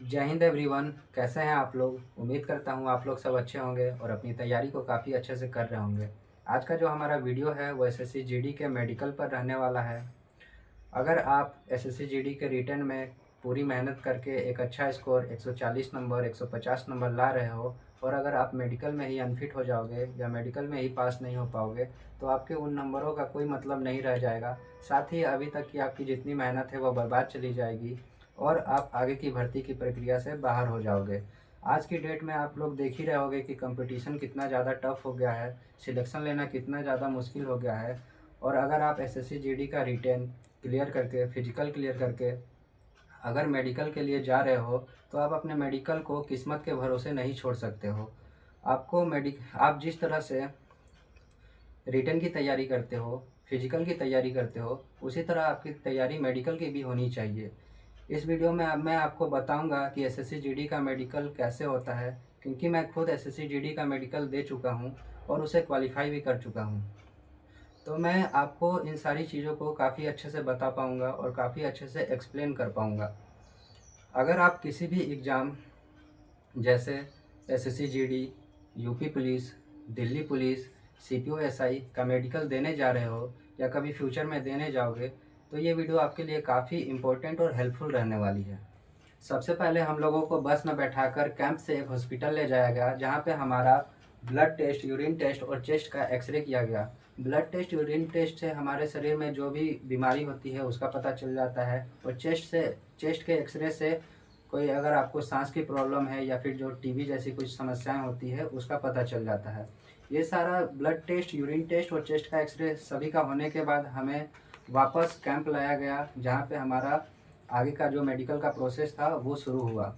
जय हिंद एवरीवन। कैसे हैं आप लोग? उम्मीद करता हूँ आप लोग सब अच्छे होंगे और अपनी तैयारी को काफ़ी अच्छे से कर रहे होंगे। आज का जो हमारा वीडियो है वो एसएससी जीडी के मेडिकल पर रहने वाला है। अगर आप एसएससी जीडी के रिटन में पूरी मेहनत करके एक अच्छा स्कोर 140 नंबर 150 नंबर ला रहे हो और अगर आप मेडिकल में ही अनफिट हो जाओगे या मेडिकल में ही पास नहीं हो पाओगे तो आपके उन नंबरों का कोई मतलब नहीं रह जाएगा। साथ ही अभी तक की आपकी जितनी मेहनत है वो बर्बाद चली जाएगी और आप आगे की भर्ती की प्रक्रिया से बाहर हो जाओगे। आज की डेट में आप लोग देख ही रहे होगे कि कंपटीशन कितना ज़्यादा टफ हो गया है, सिलेक्शन लेना कितना ज़्यादा मुश्किल हो गया है। और अगर आप एसएससी जीडी का रिटेन क्लियर करके फिजिकल क्लियर करके अगर मेडिकल के लिए जा रहे हो तो आप अपने मेडिकल को किस्मत के भरोसे नहीं छोड़ सकते हो। आप जिस तरह से रिटन की तैयारी करते हो, फिजिकल की तैयारी करते हो, उसी तरह आपकी तैयारी मेडिकल की भी होनी चाहिए। इस वीडियो में अब मैं आपको बताऊंगा कि एसएससी जीडी का मेडिकल कैसे होता है, क्योंकि मैं खुद एसएससी जीडी का मेडिकल दे चुका हूं और उसे क्वालिफाई भी कर चुका हूं। तो मैं आपको इन सारी चीज़ों को काफ़ी अच्छे से बता पाऊंगा और काफ़ी अच्छे से एक्सप्लेन कर पाऊंगा। अगर आप किसी भी एग्ज़ाम जैसे SSC GD, UP police, Delhi police, CPO SI का मेडिकल देने जा रहे हो या कभी फ्यूचर में देने जाओगे तो ये वीडियो आपके लिए काफ़ी इम्पोर्टेंट और हेल्पफुल रहने वाली है। सबसे पहले हम लोगों को बस में बैठाकर कैंप से एक हॉस्पिटल ले जाया गया जहाँ पे हमारा ब्लड टेस्ट, यूरिन टेस्ट और चेस्ट का एक्सरे किया गया। ब्लड टेस्ट, यूरिन टेस्ट से हमारे शरीर में जो भी बीमारी होती है उसका पता चल जाता है और चेस्ट के एक्सरे से कोई अगर आपको सांस की प्रॉब्लम है या फिर जो टीबी जैसी कुछ समस्याएं होती है उसका पता चल जाता है। ये सारा ब्लड टेस्ट, यूरिन टेस्ट और चेस्ट का एक्सरे सभी का होने के बाद हमें वापस कैंप लाया गया जहाँ पे हमारा आगे का जो मेडिकल का प्रोसेस था वो शुरू हुआ।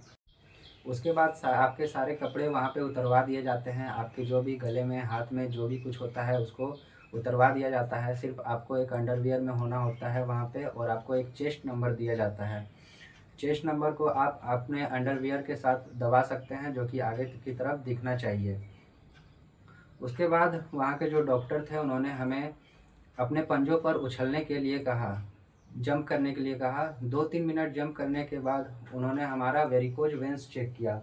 उसके बाद आपके सारे कपड़े वहाँ पे उतरवा दिए जाते हैं। आपके जो भी गले में, हाथ में जो भी कुछ होता है उसको उतरवा दिया जाता है। सिर्फ आपको एक अंडरवियर में होना होता है वहाँ पे और आपको एक चेस्ट नंबर दिया जाता है। चेस्ट नंबर को आप अपने अंडरवियर के साथ दबा सकते हैं जो कि आगे की तरफ दिखना चाहिए। उसके बाद वहाँ के जो डॉक्टर थे उन्होंने हमें अपने पंजों पर उछलने के लिए कहा, जंप करने के लिए कहा। 2-3 मिनट जंप करने के बाद उन्होंने हमारा वेरिकोज वेंस चेक किया।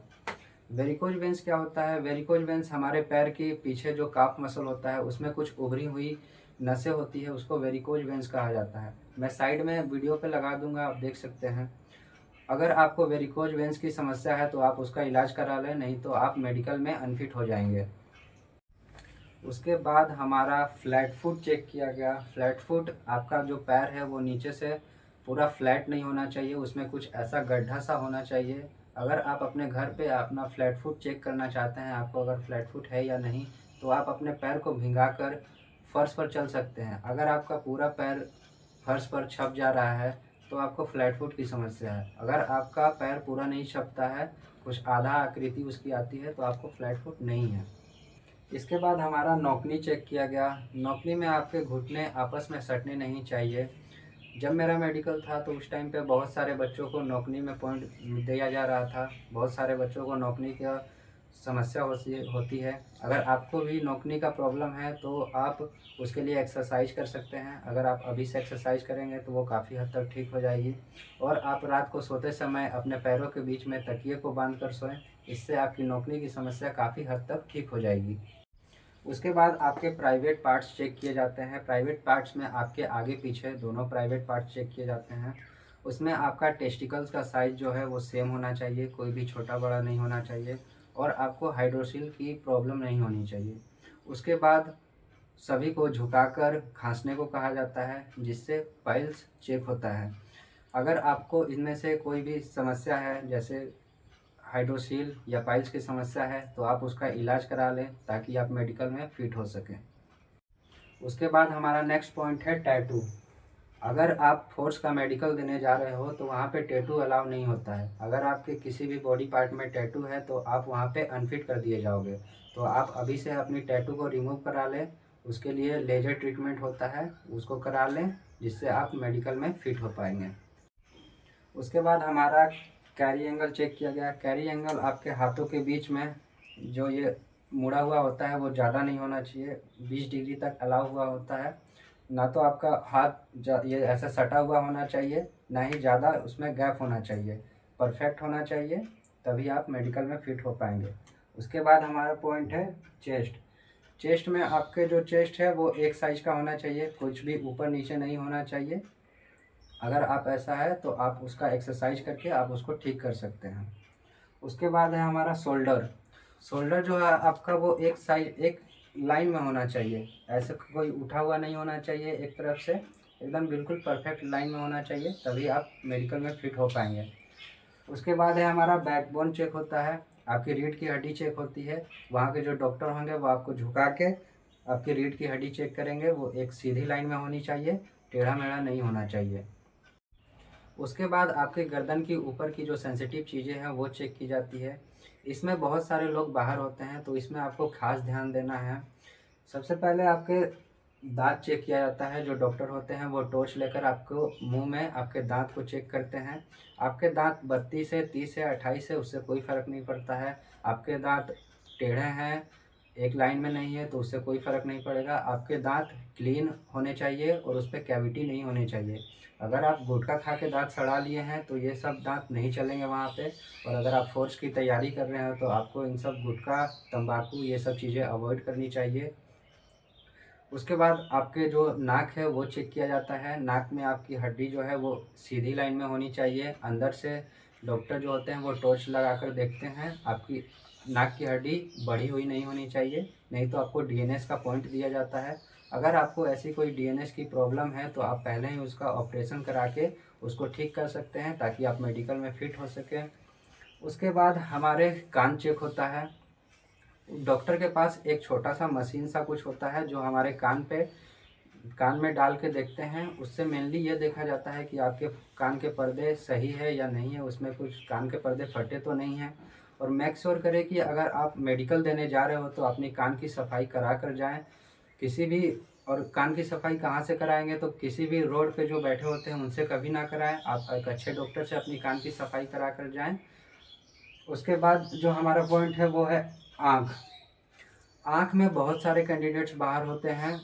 वेरिकोज वेंस क्या होता है? वेरिकोज वेंस हमारे पैर के पीछे जो काफ मसल होता है उसमें कुछ उभरी हुई नसें होती है, उसको वेरिकोज वेंस कहा जाता है। मैं साइड में वीडियो पे लगा दूंगा, आप देख सकते हैं। अगर आपको वेरिकोज वेंस की समस्या है तो आप उसका इलाज करा लें, नहीं तो आप मेडिकल में अनफिट हो जाएंगे। उसके बाद हमारा फ्लैट फुट चेक किया गया। फ्लैट फुट, आपका जो पैर है वो नीचे से पूरा फ्लैट नहीं होना चाहिए, उसमें कुछ ऐसा गड्ढा सा होना चाहिए। अगर आप अपने घर पे अपना फ्लैट फुट चेक करना चाहते हैं, आपको अगर फ्लैट फुट है या नहीं, तो आप अपने पैर को भिंगा कर फर्श पर चल सकते हैं। अगर आपका पूरा पैर फर्श पर छप जा रहा है तो आपको फ्लैट फुट की समस्या है। अगर आपका पैर पूरा नहीं छपता है, कुछ आधा आकृति उसकी आती है, तो आपको फ्लैट फुट नहीं है। इसके बाद हमारा नौकनी चेक किया गया। नौकनी में आपके घुटने आपस में सटने नहीं चाहिए। जब मेरा मेडिकल था तो उस टाइम पे बहुत सारे बच्चों को नौकनी में पॉइंट दिया जा रहा था। बहुत सारे बच्चों को नौकनी का समस्या होती है। अगर आपको भी नौकनी का प्रॉब्लम है तो आप उसके लिए एक्सरसाइज कर सकते हैं। अगर आप अभी से एक्सरसाइज करेंगे तो वो काफ़ी हद तक ठीक हो जाएगी। और आप रात को सोते समय अपने पैरों के बीच में तकिए को बांध कर सोएं, इससे आपकी नौकनी की समस्या काफ़ी हद तक ठीक हो जाएगी। उसके बाद आपके प्राइवेट पार्ट्स चेक किए जाते हैं। प्राइवेट पार्ट्स में आपके आगे पीछे दोनों प्राइवेट पार्ट्स चेक किए जाते हैं। उसमें आपका टेस्टिकल्स का साइज़ जो है वो सेम होना चाहिए, कोई भी छोटा बड़ा नहीं होना चाहिए और आपको हाइड्रोसिल की प्रॉब्लम नहीं होनी चाहिए। उसके बाद सभी को झुकाकर खांसने को कहा जाता है जिससे पाइल्स चेक होता है। अगर आपको इनमें से कोई भी समस्या है, जैसे हाइड्रोसील या पाइल्स की समस्या है, तो आप उसका इलाज करा लें ताकि आप मेडिकल में फिट हो सकें। उसके बाद हमारा नेक्स्ट पॉइंट है टैटू। अगर आप फोर्स का मेडिकल देने जा रहे हो तो वहाँ पे टैटू अलाउ नहीं होता है। अगर आपके किसी भी बॉडी पार्ट में टैटू है तो आप वहाँ पे अनफिट कर दिए जाओगे। तो आप अभी से अपनी टैटू को रिमूव करा लें। उसके लिए लेजर ट्रीटमेंट होता है, उसको करा लें जिससे आप मेडिकल में फिट हो पाएंगे। उसके बाद हमारा कैरी एंगल चेक किया गया। कैरी एंगल आपके हाथों के बीच में जो ये मुड़ा हुआ होता है वो ज़्यादा नहीं होना चाहिए, 20 डिग्री तक अलाउ हुआ होता है। ना तो आपका हाथ ये ऐसा सटा हुआ होना चाहिए, ना ही ज़्यादा उसमें गैप होना चाहिए, परफेक्ट होना चाहिए, तभी आप मेडिकल में फ़िट हो पाएंगे। उसके बाद हमारा पॉइंट है चेस्ट। चेस्ट में आपके जो चेस्ट है वो एक साइज का होना चाहिए, कुछ भी ऊपर नीचे नहीं होना चाहिए। अगर आप ऐसा है तो आप उसका एक्सरसाइज करके आप उसको ठीक कर सकते हैं। उसके बाद है हमारा शोल्डर। शोल्डर जो है आपका वो एक साइज एक लाइन में होना चाहिए, ऐसे कोई उठा हुआ नहीं होना चाहिए, एक तरफ से एकदम बिल्कुल परफेक्ट लाइन में होना चाहिए, तभी आप मेडिकल में फ़िट हो पाएंगे। उसके बाद है हमारा बैकबोन चेक होता है, आपकी रीढ़ की हड्डी चेक होती है। वहाँ के जो डॉक्टर होंगे वो आपको झुका के आपकी रीढ़ की हड्डी चेक करेंगे, वो एक सीधी लाइन में होनी चाहिए, टेढ़ा मेढ़ा नहीं होना चाहिए। उसके बाद आपके गर्दन की ऊपर की जो सेंसिटिव चीज़ें हैं वो चेक की जाती है। इसमें बहुत सारे लोग बाहर होते हैं, तो इसमें आपको खास ध्यान देना है। सबसे पहले आपके दांत चेक किया जाता है। जो डॉक्टर होते हैं वो टॉर्च लेकर आपको मुंह में आपके दांत को चेक करते हैं। आपके दांत 32 है, 30 है, 28 है, उससे कोई फ़र्क नहीं पड़ता है। आपके दांत टेढ़े हैं, एक लाइन में नहीं है, तो उससे कोई फ़र्क नहीं पड़ेगा। आपके दांत क्लीन होने चाहिए और उस पर कैविटी नहीं होनी चाहिए। अगर आप गुटखा खा के दांत सड़ा लिए हैं तो ये सब दांत नहीं चलेंगे वहाँ पे। और अगर आप फोर्स की तैयारी कर रहे हो तो आपको इन सब गुटखा, तंबाकू, ये सब चीज़ें अवॉइड करनी चाहिए। उसके बाद आपके जो नाक है वो चेक किया जाता है। नाक में आपकी हड्डी जो है वो सीधी लाइन में होनी चाहिए। अंदर से डॉक्टर जो होते हैं वो टॉर्च लगाकर देखते हैं, आपकी नाक की हड्डी बढ़ी हुई नहीं होनी चाहिए, नहीं तो आपको डीएनएस का पॉइंट दिया जाता है। अगर आपको ऐसी कोई डीएनएस की प्रॉब्लम है तो आप पहले ही उसका ऑपरेशन करा के उसको ठीक कर सकते हैं, ताकि आप मेडिकल में फ़िट हो सकें। उसके बाद हमारे कान चेक होता है। डॉक्टर के पास एक छोटा सा मशीन सा कुछ होता है जो हमारे कान में डाल के देखते हैं। उससे मेनली ये देखा जाता है कि आपके कान के पर्दे सही है या नहीं है, उसमें कुछ कान के पर्दे फटे तो नहीं हैं। और मेक श्योर करें कि अगर आप मेडिकल देने जा रहे हो तो अपनी कान की सफाई करा कर जाएँ किसी भी। और कान की सफाई कहाँ से कराएंगे, तो किसी भी रोड पे जो बैठे होते हैं उनसे कभी ना कराएं, आप एक अच्छे डॉक्टर से अपनी कान की सफाई करा कर जाएँ। उसके बाद जो हमारा पॉइंट है वो है आँख। आँख में बहुत सारे कैंडिडेट्स बाहर होते हैं।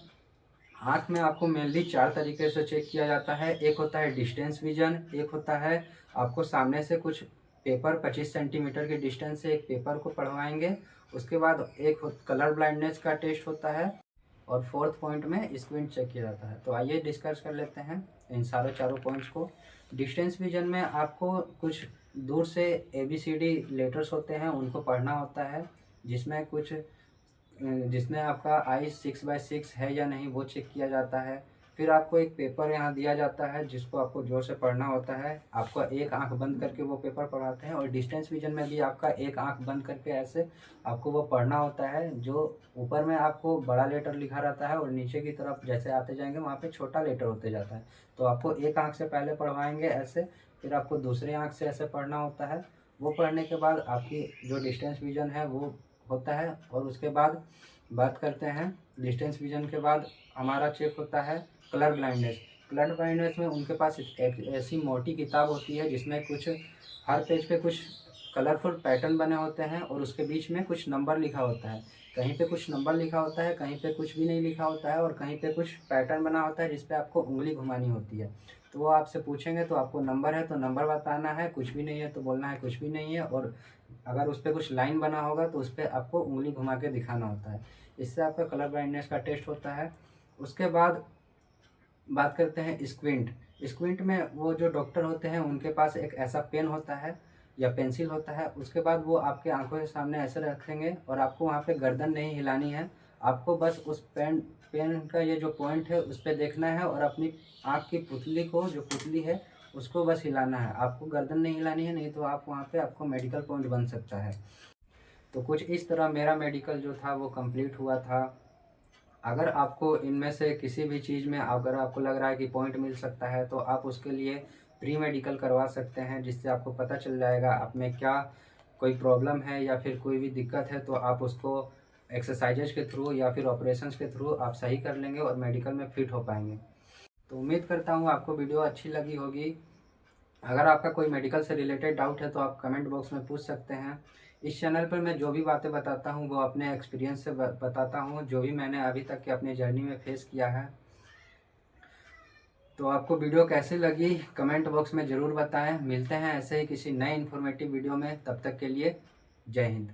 आँख में आपको मेनली 4 तरीके से चेक किया जाता है। एक होता है डिस्टेंस विजन, एक होता है आपको सामने से कुछ पेपर 25 सेंटीमीटर के डिस्टेंस से एक पेपर को पढ़वाएंगे। उसके बाद एक कलर ब्लाइंडनेस का टेस्ट होता है, और फोर्थ पॉइंट में स्क्वीन चेक किया जाता है। तो आइए डिस्कस कर लेते हैं इन चारों पॉइंट्स को। डिस्टेंस विजन में आपको कुछ दूर से ABCD लेटर्स होते हैं उनको पढ़ना होता है, जिसमें आपका आई 6/6 है या नहीं वो चेक किया जाता है। फिर आपको एक पेपर यहाँ दिया जाता है जिसको आपको जोर से पढ़ना होता है। आपको एक आंख बंद करके वो पेपर पढ़ाते हैं, और डिस्टेंस विजन में भी आपका एक आंख बंद करके ऐसे आपको वो पढ़ना होता है। जो ऊपर में आपको बड़ा लेटर लिखा रहता है और नीचे की तरफ जैसे आते जाएंगे वहाँ पे छोटा लेटर होते जाता है। तो आपको एक आंख से पहले पढ़वाएंगे ऐसे, फिर आपको दूसरे आंख से ऐसे पढ़ना होता है। वो पढ़ने के बाद आपकी जो डिस्टेंस विजन है वो होता है। और उसके बाद बात करते हैं, डिस्टेंस विजन के बाद हमारा चेक होता है कलर ब्लाइंडनेस। कलर ब्लाइंडनेस में उनके पास एक ऐसी मोटी किताब होती है जिसमें कुछ हर पेज पे कुछ कलरफुल पैटर्न बने होते हैं और उसके बीच में कुछ नंबर लिखा होता है। कहीं पे कुछ नंबर लिखा होता है, कहीं पे कुछ भी नहीं लिखा होता है, और कहीं पे कुछ पैटर्न बना होता है जिस पे आपको उंगली घुमानी होती है। तो वो आपसे पूछेंगे तो आपको नंबर है तो नंबर बताना है, कुछ भी नहीं है तो बोलना है कुछ भी नहीं है, और अगर उस पर कुछ लाइन बना होगा तो उस पर आपको उंगली घुमा के दिखाना होता है। इससे आपका कलर ब्लाइंडनेस का टेस्ट होता है। उसके बाद बात करते हैं स्क्विंट। स्क्विंट में वो जो डॉक्टर होते हैं उनके पास एक ऐसा पेन होता है या पेंसिल होता है। उसके बाद वो आपके आंखों के सामने ऐसे रखेंगे और आपको वहाँ पे गर्दन नहीं हिलानी है। आपको बस उस पेन का ये जो पॉइंट है उस पर देखना है और अपनी आँख की पुतली को, जो पुतली है उसको बस हिलाना है। आपको गर्दन नहीं हिलानी है, नहीं तो आप वहाँ पे आपको मेडिकल पॉइंट बन सकता है। तो कुछ इस तरह मेरा मेडिकल जो था वो कंप्लीट हुआ था। अगर आपको इनमें से किसी भी चीज़ में अगर आपको लग रहा है कि पॉइंट मिल सकता है तो आप उसके लिए प्री मेडिकल करवा सकते हैं, जिससे आपको पता चल जाएगा आप में क्या कोई प्रॉब्लम है या फिर कोई भी दिक्कत है, तो आप उसको एक्सरसाइजेज के थ्रू या फिर ऑपरेशंस के थ्रू आप सही कर लेंगे और मेडिकल में फ़िट हो पाएंगे। तो उम्मीद करता हूँ आपको वीडियो अच्छी लगी होगी। अगर आपका कोई मेडिकल से रिलेटेड डाउट है तो आप कमेंट बॉक्स में पूछ सकते हैं। इस चैनल पर मैं जो भी बातें बताता हूँ वो अपने एक्सपीरियंस से बताता हूँ, जो भी मैंने अभी तक के अपनी जर्नी में फेस किया है। तो आपको वीडियो कैसी लगी कमेंट बॉक्स में ज़रूर बताएं। मिलते हैं ऐसे ही किसी नए इन्फॉर्मेटिव वीडियो में, तब तक के लिए जय हिंद।